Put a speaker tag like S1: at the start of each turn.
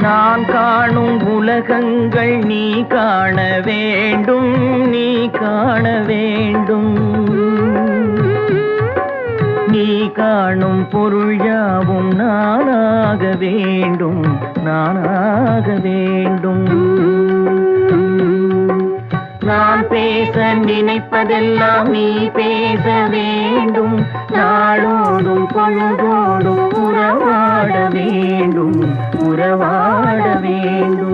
S1: நான் காணும் உலகங்கள் நீ காண வேண்டும், நீ காண வேண்டும். நீ காணும் பொருள் யாவும் நானாக வேண்டும், நானாக வேண்டும். நான் பேச நினைப்பதெல்லாம் நீ பேச வேண்டும். நாளோடும் பொழுதோடும் உறவாட வேண்டும், உறவாட வேண்டும்.